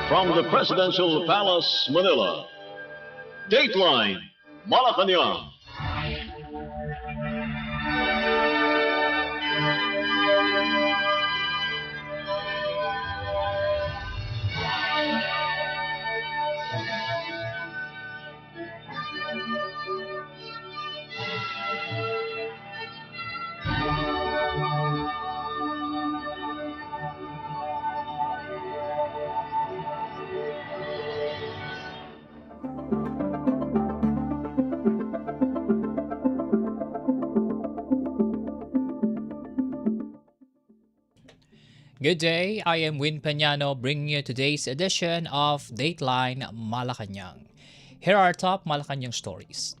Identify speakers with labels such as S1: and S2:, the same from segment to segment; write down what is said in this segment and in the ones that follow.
S1: From the Presidential Palace, Manila, Dateline Malacañang.
S2: Good day, I am Win Peñano bringing you today's edition of Dateline Malacañang. Here are top Malacañang stories.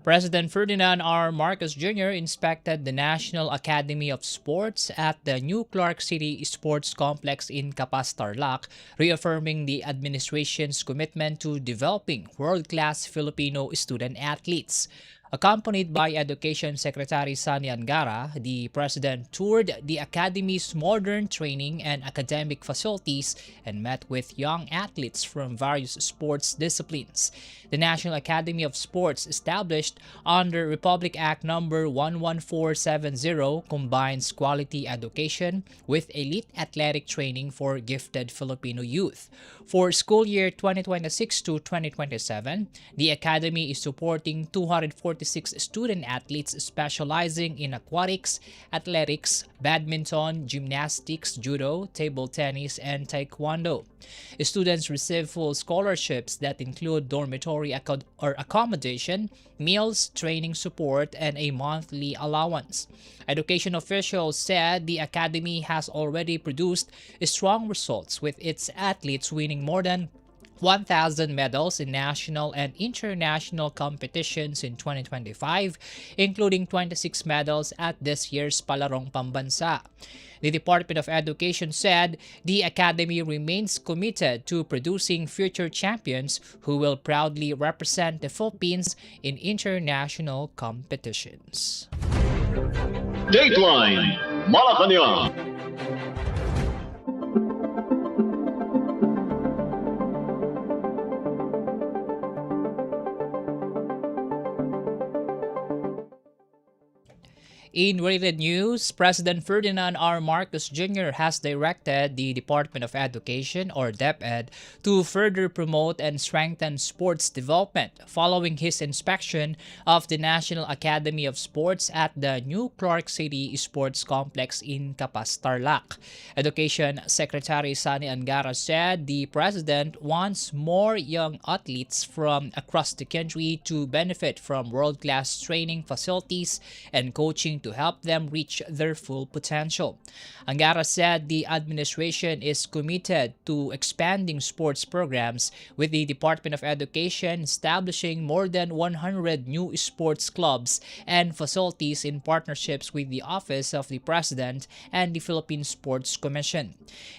S2: President Ferdinand R. Marcos Jr. inspected the National Academy of Sports at the new Clark City Sports Complex in Capas, Tarlac, reaffirming the administration's commitment to developing world-class Filipino student athletes. Accompanied by Education Secretary Sani Angara, the President toured the Academy's modern training and academic facilities and met with young athletes from various sports disciplines. The National Academy of Sports, established under Republic Act No. 11470, combines quality education with elite athletic training for gifted Filipino youth. For school year 2026 to 2027, the Academy is supporting 246 student athletes specializing in aquatics, athletics, badminton, gymnastics, judo, table tennis, and taekwondo. Students receive full scholarships that include dormitory accommodation, meals, training support, and a monthly allowance. Education officials said the academy has already produced strong results, with its athletes winning more than 1,000 medals in national and international competitions in 2025, including 26 medals at this year's Palarong Pambansa. The Department of Education said the Academy remains committed to producing future champions who will proudly represent the Philippines in international competitions.
S1: Dateline Malacañang.
S2: In related news, President Ferdinand R. Marcos Jr. has directed the Department of Education, or DepEd, to further promote and strengthen sports development following his inspection of the National Academy of Sports at the new Clark City Sports Complex in Capas, Tarlac. Education Secretary Sani Angara said the President wants more young athletes from across the country to benefit from world-class training facilities and coaching to help them reach their full potential. Angara said the administration is committed to expanding sports programs, with the Department of Education establishing more than 100 new sports clubs and facilities in partnerships with the Office of the President and the Philippine Sports Commission.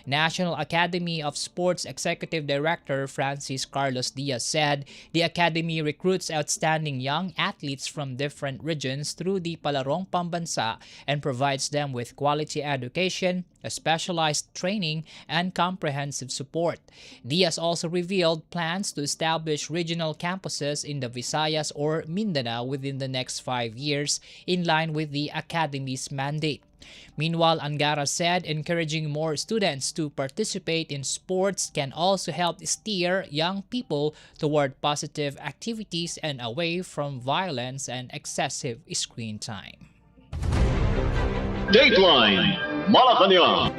S2: National Academy of Sports Executive Director Francis Carlos Diaz said the Academy recruits outstanding young athletes from different regions through the Palarong Pambansa and provides them with quality education, a specialized training, and comprehensive support. Diaz also revealed plans to establish regional campuses in the Visayas or Mindanao within the next 5 years, in line with the Academy's mandate. Meanwhile, Angara said encouraging more students to participate in sports can also help steer young people toward positive activities and away from violence and excessive screen time.
S1: Dateline Malacañang.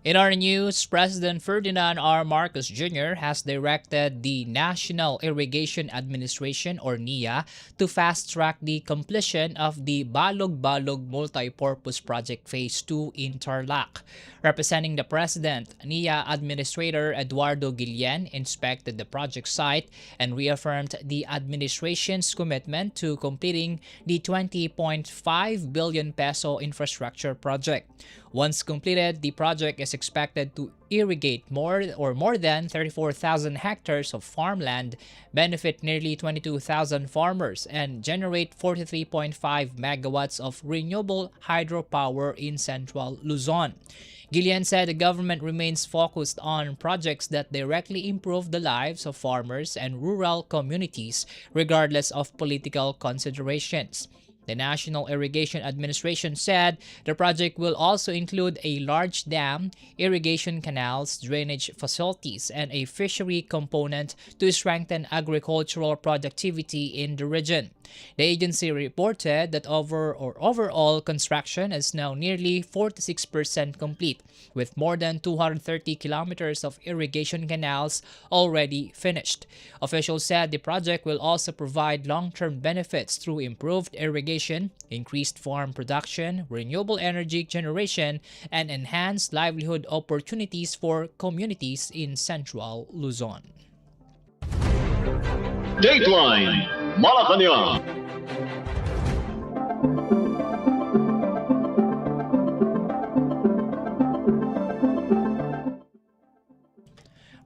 S2: In our news, President Ferdinand R. Marcos Jr. has directed the National Irrigation Administration, or NIA, to fast-track the completion of the Balog-Balog Multipurpose Project Phase 2 in Tarlac. Representing the President, NIA Administrator Eduardo Guillen inspected the project site and reaffirmed the administration's commitment to completing the 20.5 billion peso infrastructure project. Once completed, the project is expected to irrigate more than 34,000 hectares of farmland, benefit nearly 22,000 farmers, and generate 43.5 megawatts of renewable hydropower in central Luzon. Gillian said the government remains focused on projects that directly improve the lives of farmers and rural communities, regardless of political considerations. The National Irrigation Administration said the project will also include a large dam, irrigation canals, drainage facilities, and a fishery component to strengthen agricultural productivity in the region. The agency reported that overall construction is now nearly 46% complete, with more than 230 kilometers of irrigation canals already finished. Officials said the project will also provide long-term benefits through improved irrigation, increased farm production, renewable energy generation, and enhanced livelihood opportunities for communities in central Luzon.
S1: Dateline Malacañang.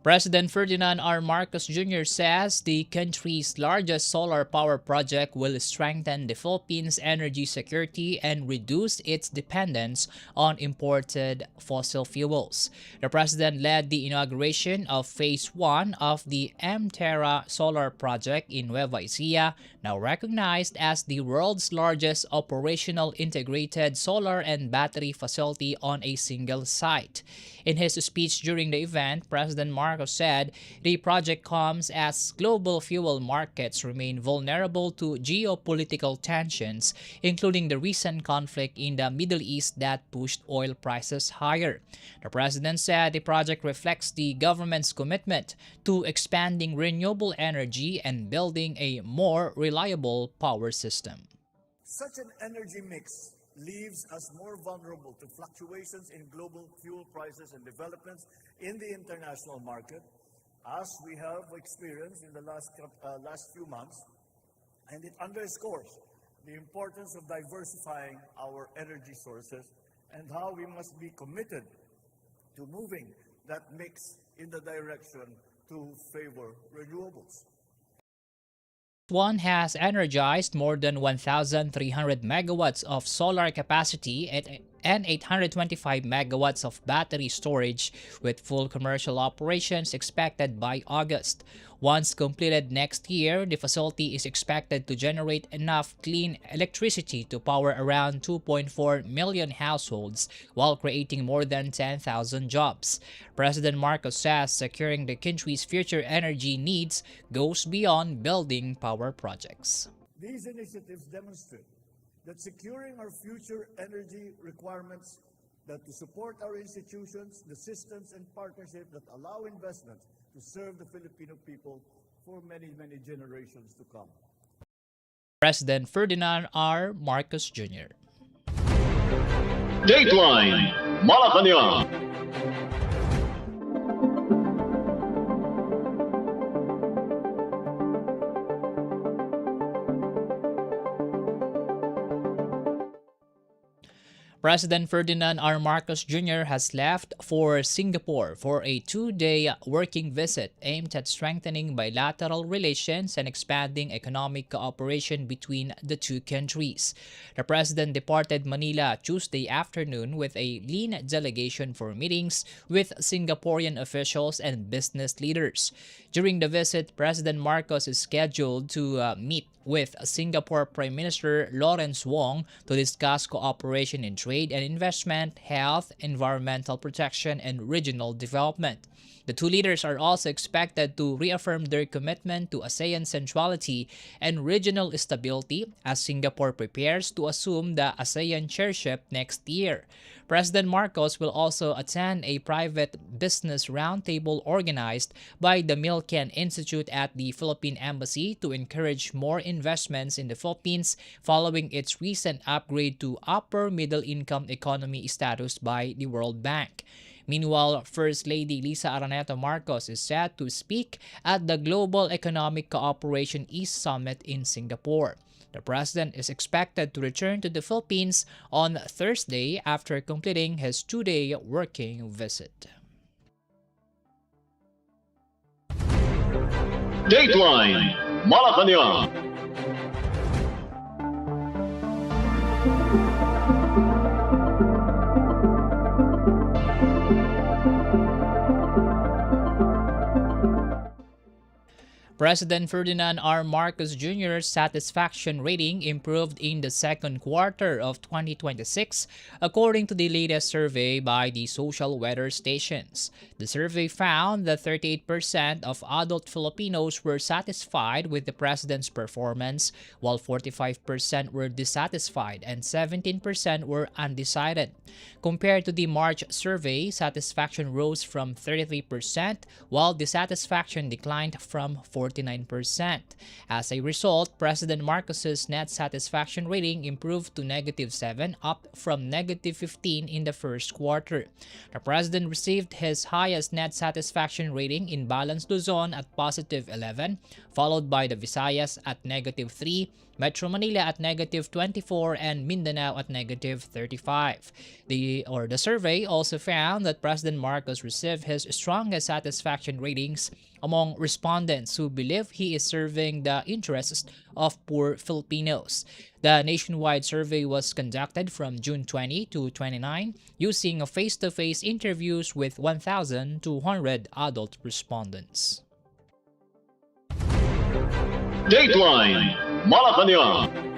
S2: President Ferdinand R. Marcos Jr. says the country's largest solar power project will strengthen the Philippines' energy security and reduce its dependence on imported fossil fuels. The president led the inauguration of Phase 1 of the M-Terra solar project in Nueva Ecija, now recognized as the world's largest operational integrated solar and battery facility on a single site. In his speech during the event, President Marcos said the project comes as global fuel markets remain vulnerable to geopolitical tensions, including the recent conflict in the Middle East that pushed oil prices higher. The president said the project reflects the government's commitment to expanding renewable energy and building a more reliable power system.
S3: Such an energy mix leaves us more vulnerable to fluctuations in global fuel prices and developments in the international market, as we have experienced in the last few months, and it underscores the importance of diversifying our energy sources and how we must be committed to moving that mix in the direction to favor renewables.
S2: One has energized more than 1,300 megawatts of solar capacity and 825 megawatts of battery storage, with full commercial operations expected by August. Once completed next year, the facility is expected to generate enough clean electricity to power around 2.4 million households while creating more than 10,000 jobs. President Marcos says securing the country's future energy needs goes beyond building power projects.
S3: These initiatives demonstrate that securing our future energy requirements, that to support our institutions, the systems and partnerships that allow investment to serve the Filipino people for many, many generations to come.
S2: President Ferdinand R. Marcos Jr.
S1: Dateline Malacañang.
S2: President Ferdinand R. Marcos Jr. has left for Singapore for a 2-day working visit aimed at strengthening bilateral relations and expanding economic cooperation between the two countries. The president departed Manila Tuesday afternoon with a lean delegation for meetings with Singaporean officials and business leaders. During the visit, President Marcos is scheduled to meet with Singapore Prime Minister Lawrence Wong to discuss cooperation in trade and investment, health, environmental protection, and regional development. The two leaders are also expected to reaffirm their commitment to ASEAN centrality and regional stability as Singapore prepares to assume the ASEAN chairship next year. President Marcos will also attend a private business roundtable organized by the Milken Institute at the Philippine Embassy to encourage more investments in the Philippines following its recent upgrade to upper middle income economy status by the World Bank. Meanwhile, First Lady Lisa Araneta Marcos is set to speak at the Global Economic Cooperation East Summit in Singapore. The president is expected to return to the Philippines on Thursday after completing his 2-day working visit.
S1: Dateline Malacañang.
S2: President Ferdinand R. Marcos Jr.'s satisfaction rating improved in the second quarter of 2026, according to the latest survey by the social weather stations. The survey found that 38% of adult Filipinos were satisfied with the president's performance, while 45% were dissatisfied and 17% were undecided. Compared to the March survey, satisfaction rose from 33%, while dissatisfaction declined from 49%. As a result, President Marcos's net satisfaction rating improved to -7, up from -15 in the first quarter. The president received his highest net satisfaction rating in Balance Luzon at +11, followed by the Visayas at -3, Metro Manila at -24, and Mindanao at -35. The survey also found that President Marcos received his strongest satisfaction ratings among respondents who believe he is serving the interests of poor Filipinos. The nationwide survey was conducted from June 20 to 29 using face-to-face interviews with 1,200 adult respondents.
S1: Dateline Malacañang.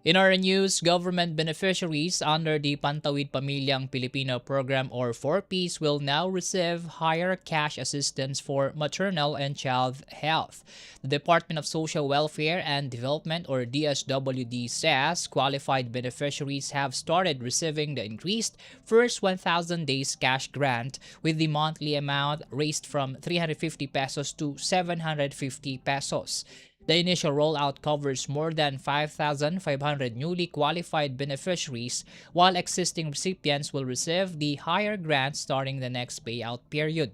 S2: In our news, government beneficiaries under the Pantawid Pamilyang Pilipino program or 4Ps will now receive higher cash assistance for maternal and child health. The Department of Social Welfare and Development or DSWD says qualified beneficiaries have started receiving the increased first 1,000 days cash grant, with the monthly amount raised from 350 pesos to 750 pesos. The initial rollout covers more than 5,500 newly qualified beneficiaries, while existing recipients will receive the higher grant starting the next payout period.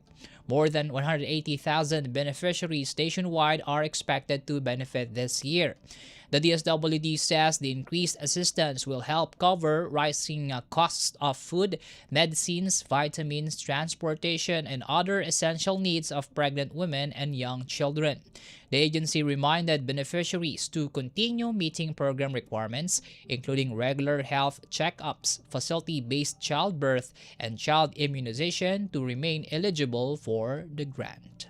S2: More than 180,000 beneficiaries nationwide are expected to benefit this year. The DSWD says the increased assistance will help cover rising costs of food, medicines, vitamins, transportation, and other essential needs of pregnant women and young children. The agency reminded beneficiaries to continue meeting program requirements, including regular health checkups, facility-based childbirth, and child immunization to remain eligible for the grant.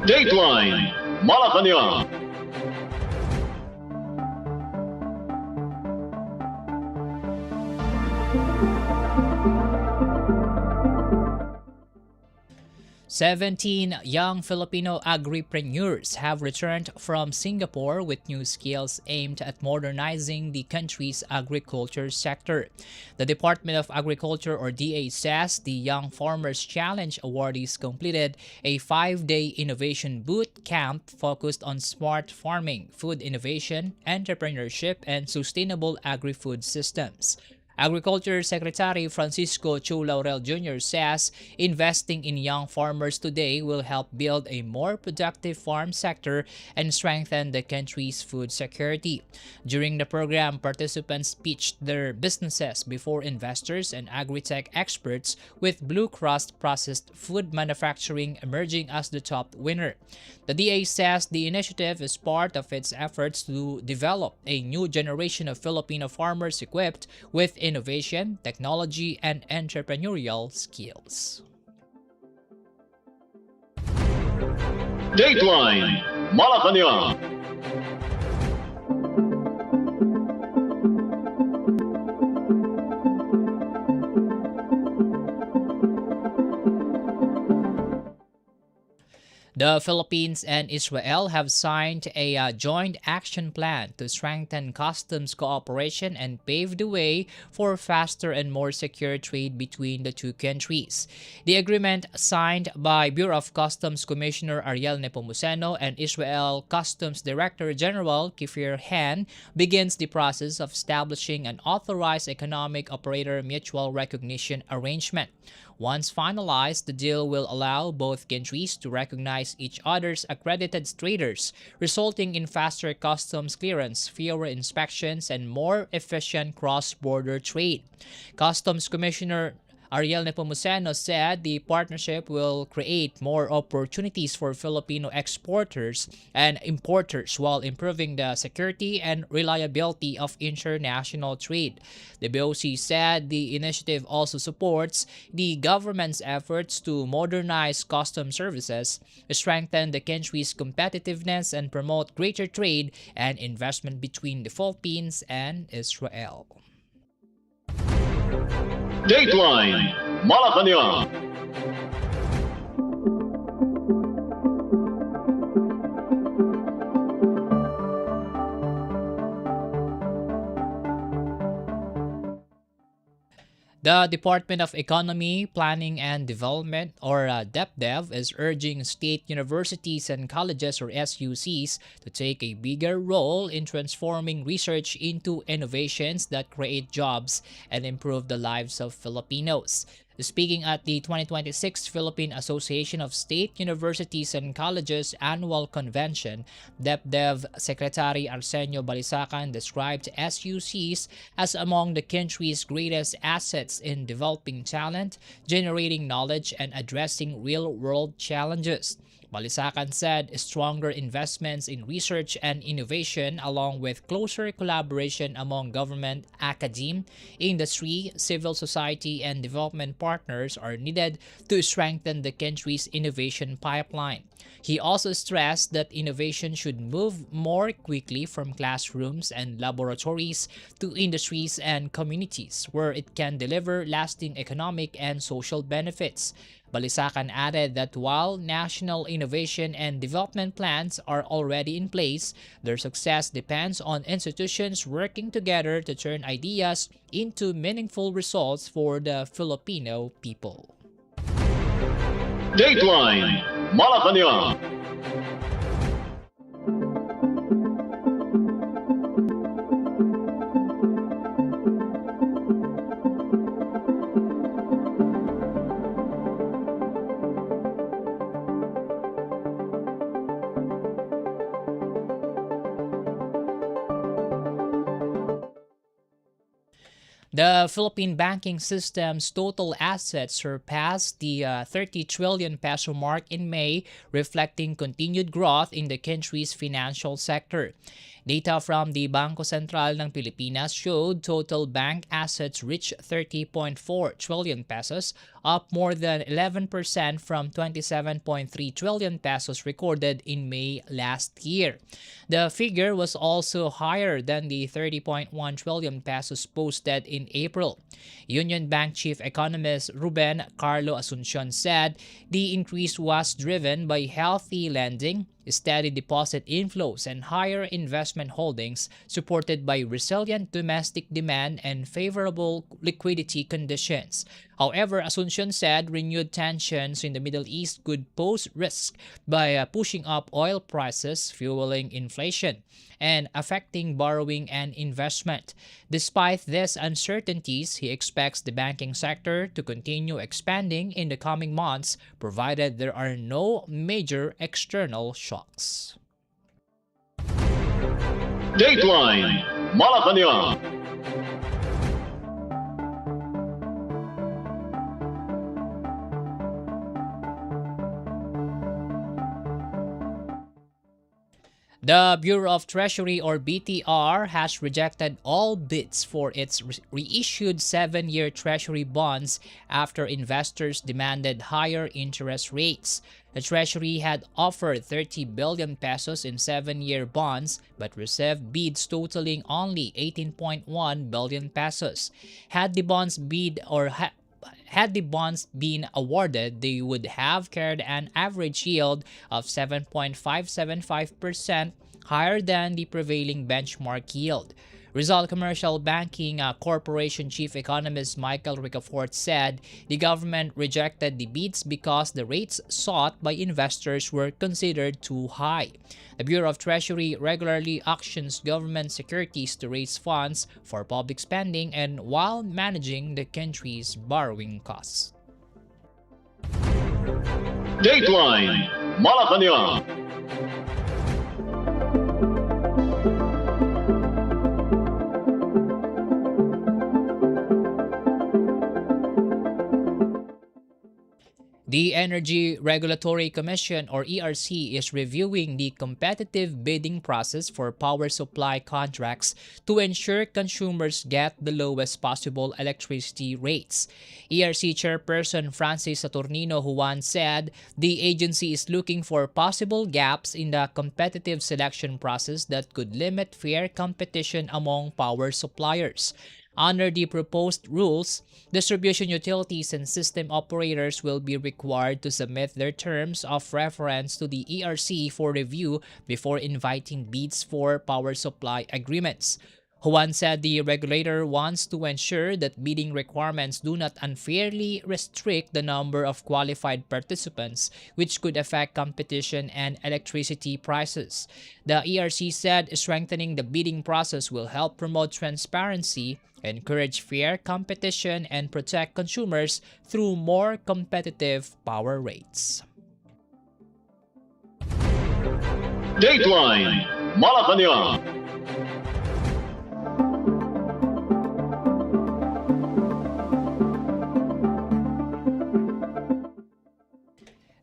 S1: Dateline Malacañang.
S2: Seventeen young Filipino agripreneurs have returned from Singapore with new skills aimed at modernizing the country's agriculture sector. The Department of Agriculture or DA says the Young Farmers Challenge awardees completed a 5-day innovation boot camp focused on smart farming, food innovation, entrepreneurship, and sustainable agri-food systems. Agriculture Secretary Francisco Chu Laurel Jr. says investing in young farmers today will help build a more productive farm sector and strengthen the country's food security. During the program, participants pitched their businesses before investors and agri-tech experts, with Blue Cross Processed Food Manufacturing emerging as the top winner. The DA says the initiative is part of its efforts to develop a new generation of Filipino farmers equipped with innovation, technology, and entrepreneurial skills.
S1: Dateline Malacañang.
S2: The Philippines and Israel have signed a joint action plan to strengthen customs cooperation and pave the way for faster and more secure trade between the two countries. The agreement, signed by Bureau of Customs Commissioner Ariel Nepomuceno and Israel Customs Director General Kfir Han, begins the process of establishing an authorized economic operator mutual recognition arrangement. Once finalized, the deal will allow both countries to recognize each other's accredited traders, resulting in faster customs clearance, fewer inspections, and more efficient cross-border trade. Customs Commissioner Ariel Nepomuceno said the partnership will create more opportunities for Filipino exporters and importers while improving the security and reliability of international trade. The BOC said the initiative also supports the government's efforts to modernize customs services, strengthen the country's competitiveness, and promote greater trade and investment between the Philippines and Israel.
S1: Dateline Malacañang.
S2: The Department of Economy, Planning and Development, or DepDev, is urging state universities and colleges, or SUCs, to take a bigger role in transforming research into innovations that create jobs and improve the lives of Filipinos. Speaking at the 2026 Philippine Association of State Universities and Colleges Annual Convention, DepDev Secretary Arsenio Balisacan described SUCs as among the country's greatest assets in developing talent, generating knowledge, and addressing real-world challenges. Balisacan said stronger investments in research and innovation, along with closer collaboration among government, academe, industry, civil society, and development partners are needed to strengthen the country's innovation pipeline. He also stressed that innovation should move more quickly from classrooms and laboratories to industries and communities, where it can deliver lasting economic and social benefits. Balisacan added that while national innovation and development plans are already in place, their success depends on institutions working together to turn ideas into meaningful results for the Filipino people.
S1: Dateline Malacañang.
S2: The Philippine banking system's total assets surpassed the 30 trillion peso mark in May, reflecting continued growth in the country's financial sector. Data from the Bangko Sentral ng Pilipinas showed total bank assets reached 30.4 trillion pesos, up more than 11% from 27.3 trillion pesos recorded in May last year. The figure was also higher than the 30.1 trillion pesos posted in April. Union Bank Chief Economist Ruben Carlo Asuncion said the increase was driven by healthy lending, steady deposit inflows, and higher investment holdings, supported by resilient domestic demand and favorable liquidity conditions. However, Asuncion said renewed tensions in the Middle East could pose risk by pushing up oil prices, fueling inflation, and affecting borrowing and investment. Despite these uncertainties, he expects the banking sector to continue expanding in the coming months, provided there are no major external shocks.
S1: Dateline Malacañang.
S2: The Bureau of Treasury, or BTR, has rejected all bids for its reissued 7-year Treasury bonds after investors demanded higher interest rates. The Treasury had offered 30 billion pesos in 7-year bonds but received bids totaling only 18.1 billion pesos. Had the bonds bid or had the bonds been awarded, they would have carried an average yield of 7.575%, higher than the prevailing benchmark yield. Rizal Commercial Banking Corporation Chief Economist Michael Ricafort said the government rejected the bids because the rates sought by investors were considered too high. The Bureau of Treasury regularly auctions government securities to raise funds for public spending and while managing the country's borrowing costs.
S1: Dateline Malacañang.
S2: The Energy Regulatory Commission or ERC is reviewing the competitive bidding process for power supply contracts to ensure consumers get the lowest possible electricity rates. ERC Chairperson Francis Saturnino Juan said the agency is looking for possible gaps in the competitive selection process that could limit fair competition among power suppliers. Under the proposed rules, distribution utilities and system operators will be required to submit their terms of reference to the ERC for review before inviting bids for power supply agreements. Juan said the regulator wants to ensure that bidding requirements do not unfairly restrict the number of qualified participants, which could affect competition and electricity prices. The ERC said strengthening the bidding process will help promote transparency, encourage fair competition, and protect consumers through more competitive power rates.
S1: Dateline Malacañang.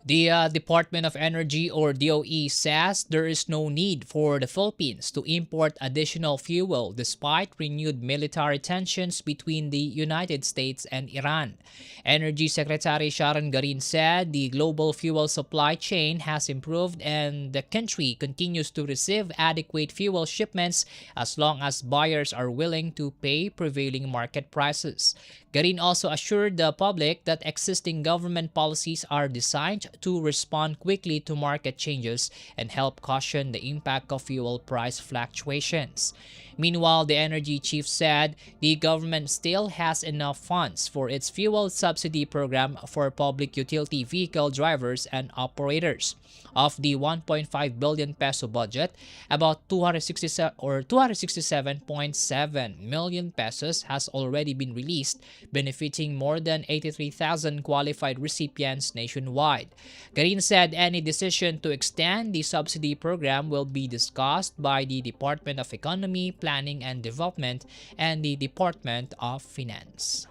S2: The Department of Energy or DOE says there is no need for the Philippines to import additional fuel despite renewed military tensions between the United States and Iran. Energy Secretary Sharon Garin said the global fuel supply chain has improved and the country continues to receive adequate fuel shipments as long as buyers are willing to pay prevailing market prices. Garin also assured the public that existing government policies are designed to respond quickly to market changes and help cushion the impact of fuel price fluctuations. Meanwhile, the energy chief said the government still has enough funds for its fuel subsidy program for public utility vehicle drivers and operators. Of the 1.5 billion peso budget, about 267.7 million pesos has already been released, benefiting more than 83,000 qualified recipients nationwide. Garin said any decision to extend the subsidy program will be discussed by the Department of Economy, Planning and Development and the Department of Finance.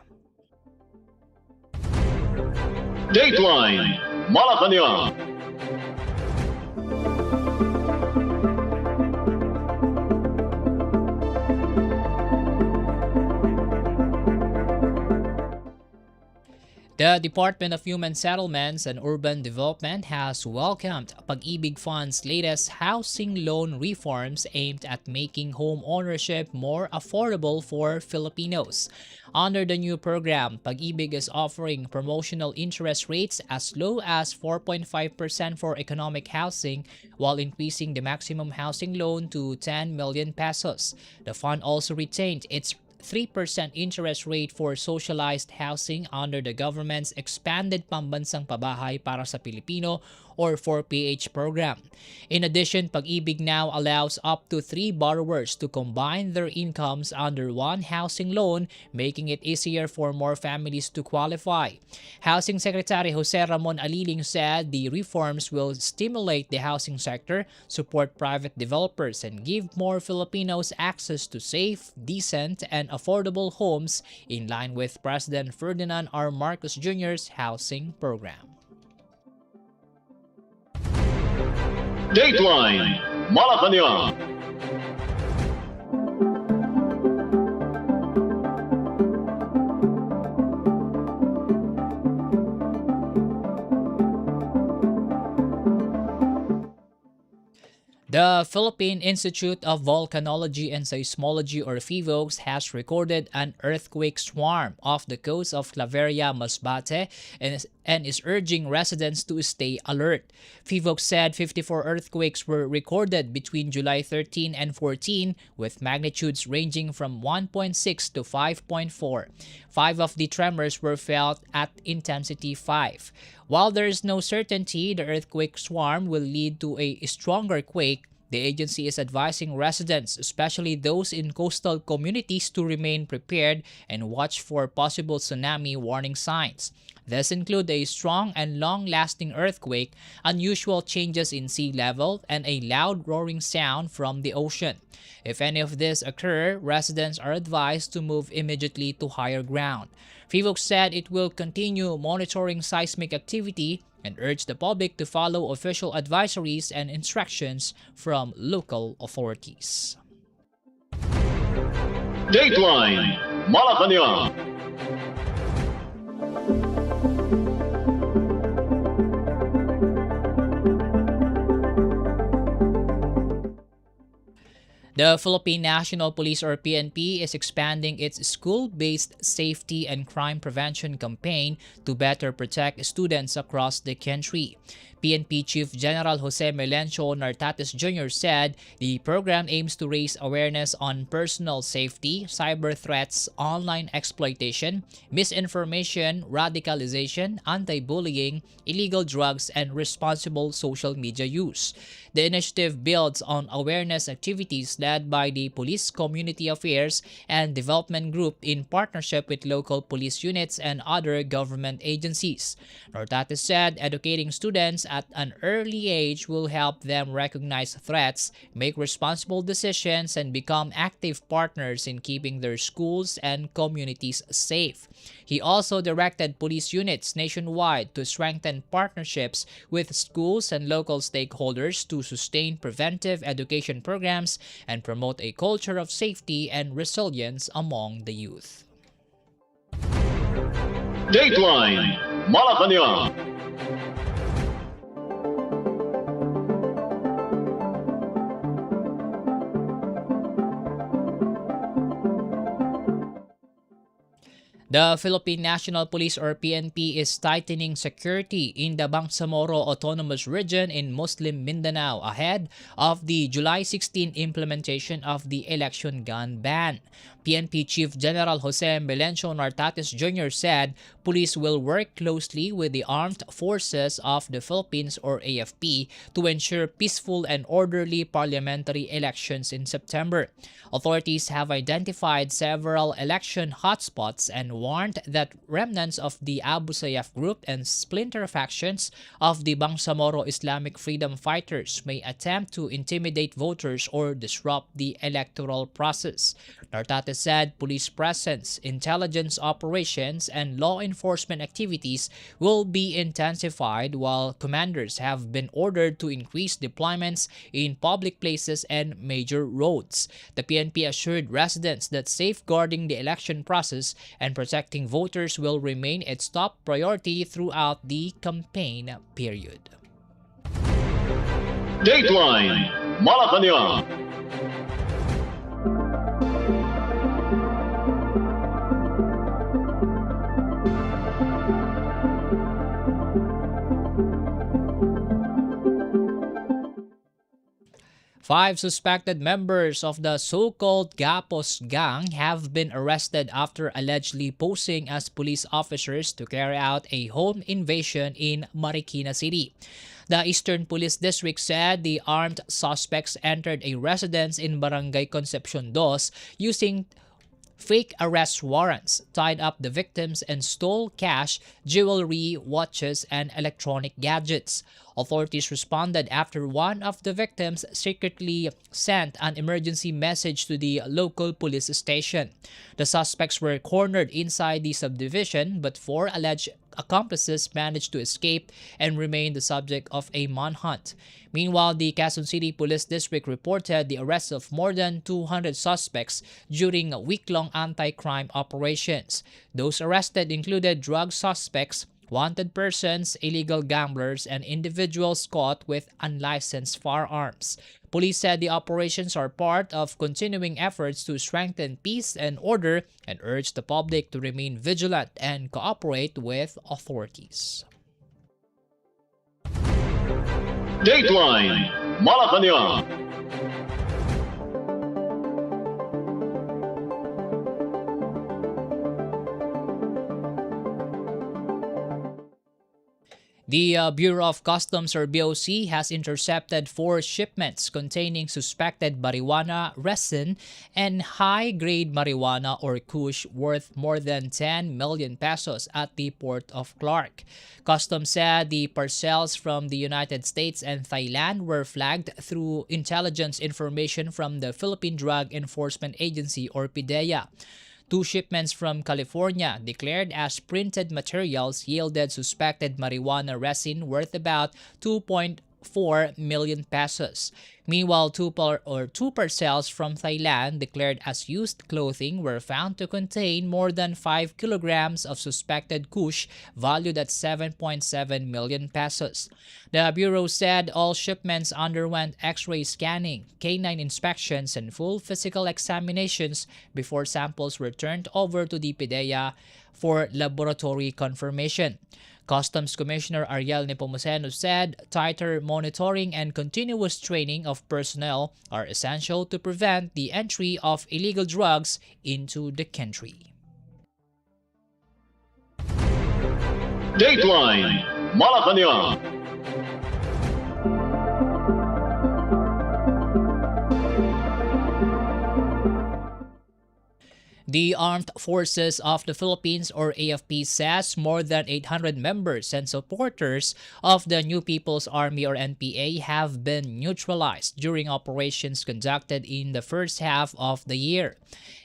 S1: Dateline Malacañang.
S2: The Department of Human Settlements and Urban Development has welcomed Pag-ibig Fund's latest housing loan reforms aimed at making home ownership more affordable for Filipinos. Under the new program, Pag-ibig is offering promotional interest rates as low as 4.5% for economic housing while increasing the maximum housing loan to 10 million pesos. The fund also retained its 3% interest rate for socialized housing under the government's expanded Pambansang Pabahay para sa Pilipino or 4PH program. In addition, Pag-ibig now allows up to 3 borrowers to combine their incomes under one housing loan, making it easier for more families to qualify. Housing Secretary Jose Ramon Aliling said the reforms will stimulate the housing sector, support private developers, and give more Filipinos access to safe, decent, and affordable homes in line with President Ferdinand R. Marcos Jr.'s housing program.
S1: Dateline Malacañang.
S2: The Philippine Institute of Volcanology and Seismology, or PHIVOLCS, has recorded an earthquake swarm off the coast of Claveria, Masbate, and is urging residents to stay alert. PHIVOLCS said 54 earthquakes were recorded between July 13 and 14, with magnitudes ranging from 1.6 to 5.4. 5 of the tremors were felt at intensity 5. While there is no certainty the earthquake swarm will lead to a stronger quake, the agency is advising residents, especially those in coastal communities, to remain prepared and watch for possible tsunami warning signs. These include a strong and long-lasting earthquake, unusual changes in sea level, and a loud roaring sound from the ocean. If any of these occur, residents are advised to move immediately to higher ground. PHIVOLCS said it will continue monitoring seismic activity and urge the public to follow official advisories and instructions from local authorities.
S1: Dateline Malacañang.
S2: The Philippine National Police, or PNP, is expanding its school-based safety and crime prevention campaign to better protect students across the country. PNP Chief General Jose Melencio Nartates Jr. said the program aims to raise awareness on personal safety, cyber threats, online exploitation, misinformation, radicalization, anti-bullying, illegal drugs, and responsible social media use. The initiative builds on awareness activities led by the Police Community Affairs and Development Group in partnership with local police units and other government agencies. Nartates said educating students at an early age will help them recognize threats, make responsible decisions, and become active partners in keeping their schools and communities safe. He also directed police units nationwide to strengthen partnerships with schools and local stakeholders to sustain preventive education programs and promote a culture of safety and resilience among the youth.
S1: Dateline Malacañang.
S2: The Philippine National Police, or PNP, is tightening security in the Bangsamoro Autonomous Region in Muslim Mindanao ahead of the July 16 implementation of the election gun ban. PNP Chief General Jose Melencio Nartates Jr. said police will work closely with the Armed Forces of the Philippines, or AFP, to ensure peaceful and orderly parliamentary elections in September. Authorities have identified several election hotspots and warned that remnants of the Abu Sayyaf group and splinter factions of the Bangsamoro Islamic Freedom Fighters may attempt to intimidate voters or disrupt the electoral process. Nartates said police presence, intelligence operations, and law enforcement activities will be intensified, while commanders have been ordered to increase deployments in public places and major roads. The PNP assured residents that safeguarding the election process and protecting voters will remain its top priority throughout the campaign period.
S1: Dateline Malacañang.
S2: 5 suspected members of the so-called Gapos gang have been arrested after allegedly posing as police officers to carry out a home invasion in Marikina City. The Eastern Police District said the armed suspects entered a residence in Barangay Concepcion 2 using fake arrest warrants, tied up the victims, and stole cash, jewelry, watches, and electronic gadgets. Authorities responded after one of the victims secretly sent an emergency message to the local police station. The suspects were cornered inside the subdivision, but 4 alleged accomplices managed to escape and remain the subject of a manhunt. Meanwhile, the Quezon City Police District reported the arrest of more than 200 suspects during week-long anti-crime operations. Those arrested included drug suspects, wanted persons, illegal gamblers, and individuals caught with unlicensed firearms. Police said the operations are part of continuing efforts to strengthen peace and order and urged the public to remain vigilant and cooperate with authorities.
S1: Dateline Malacañang.
S2: The Bureau of Customs or BOC has intercepted 4 shipments containing suspected marijuana resin and high-grade marijuana or kush worth more than 10 million pesos at the port of Clark. Customs said the parcels from the United States and Thailand were flagged through intelligence information from the Philippine Drug Enforcement Agency or PDEA. 2 shipments from California declared as printed materials yielded suspected marijuana resin worth about 2.4 million pesos. Meanwhile, 2 parcels from Thailand declared as used clothing were found to contain more than 5 kilograms of suspected kush valued at 7.7 million pesos. The Bureau said all shipments underwent X-ray scanning, canine inspections, and full physical examinations before samples were turned over to the PDEA for laboratory confirmation. Customs Commissioner Ariel Nepomuceno said tighter monitoring and continuous training of personnel are essential to prevent the entry of illegal drugs into the country.
S1: Dateline Malacañang.
S2: The Armed Forces of the Philippines or AFP says more than 800 members and supporters of the New People's Army or NPA have been neutralized during operations conducted in the first half of the year.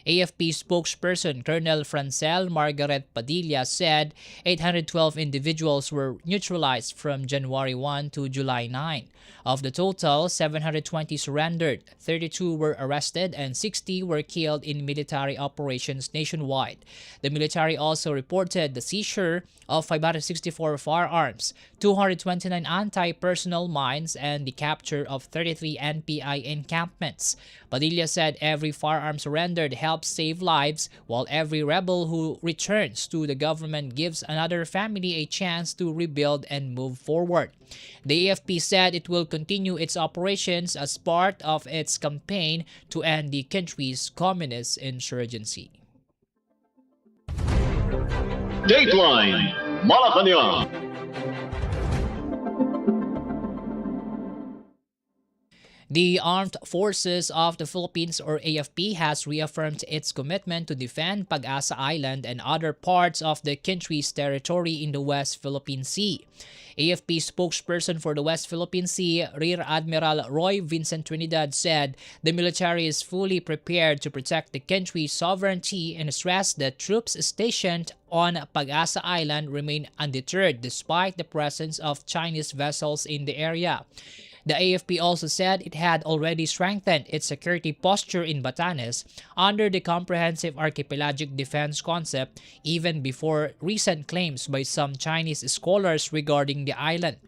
S2: AFP spokesperson Colonel Francel Margaret Padilla said 812 individuals were neutralized from January 1 to July 9. Of the total, 720 surrendered, 32 were arrested, and 60 were killed in military operations nationwide. The military also reported the seizure of 564 firearms, 229 anti-personnel mines, and the capture of 33 NPI encampments. Padilla said every firearm surrendered helps save lives, while every rebel who returns to the government gives another family a chance to rebuild and move forward. The AFP said it will continue its operations as part of its campaign to end the country's communist insurgency.
S1: Dateline Malacañang.
S2: The Armed Forces of the Philippines or AFP has reaffirmed its commitment to defend Pag-asa Island and other parts of the country's territory in the West Philippine Sea. AFP spokesperson for the West Philippine Sea, Rear Admiral Roy Vincent Trinidad, said the military is fully prepared to protect the country's sovereignty and stressed that troops stationed on Pag-asa Island remain undeterred despite the presence of Chinese vessels in the area. The AFP also said it had already strengthened its security posture in Batanes under the Comprehensive Archipelagic Defense Concept even before recent claims by some Chinese scholars regarding the island.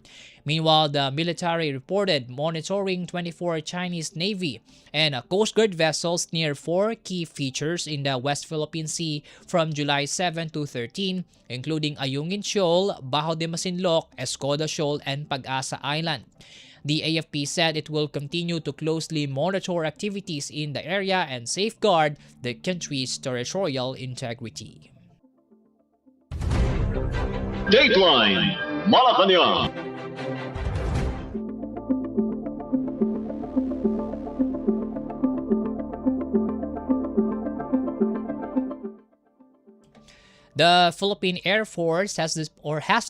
S2: Meanwhile, the military reported monitoring 24 Chinese Navy and Coast Guard vessels near 4 key features in the West Philippine Sea from July 7 to 13, including Ayungin Shoal, Bajo de Masinloc, Escoda Shoal, and Pag-asa Island. The AFP said it will continue to closely monitor activities in the area and safeguard the country's territorial integrity.
S1: Dateline Malacañang.
S2: The Philippine Air Force has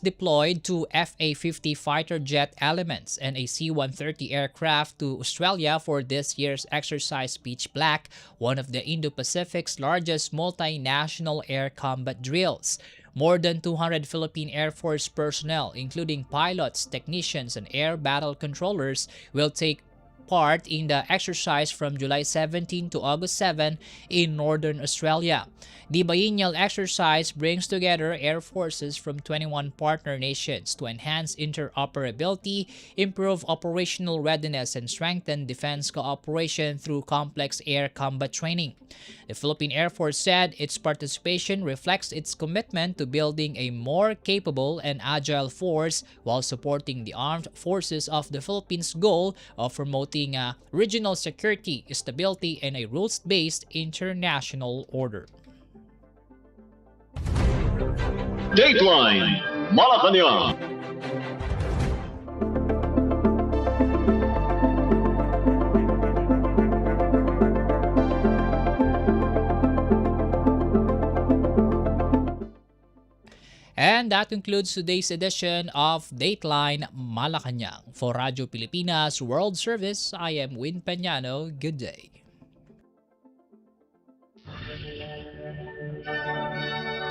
S2: deployed 2 FA-50 fighter jet elements and a C-130 aircraft to Australia for this year's exercise Pitch Black, one of the Indo-Pacific's largest multinational air combat drills. More than 200 Philippine Air Force personnel, including pilots, technicians, and air battle controllers, will take part in the exercise from July 17 to August 7 in Northern Australia. The biennial exercise brings together air forces from 21 partner nations to enhance interoperability, improve operational readiness, and strengthen defense cooperation through complex air combat training. The Philippine Air Force said its participation reflects its commitment to building a more capable and agile force while supporting the armed forces of the Philippines' goal of promoting regional security, stability, and a rules-based international order.
S1: Dateline Malacañang.
S2: And that concludes today's edition of Dateline Malacañang. For Radyo Pilipinas World Service, I am Win Peñano. Good day.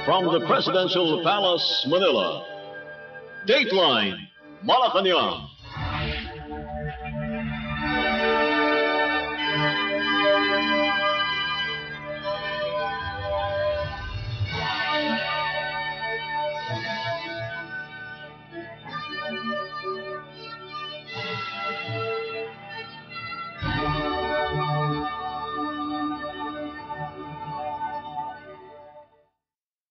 S1: From the Presidential Palace, Manila, Dateline Malacañang.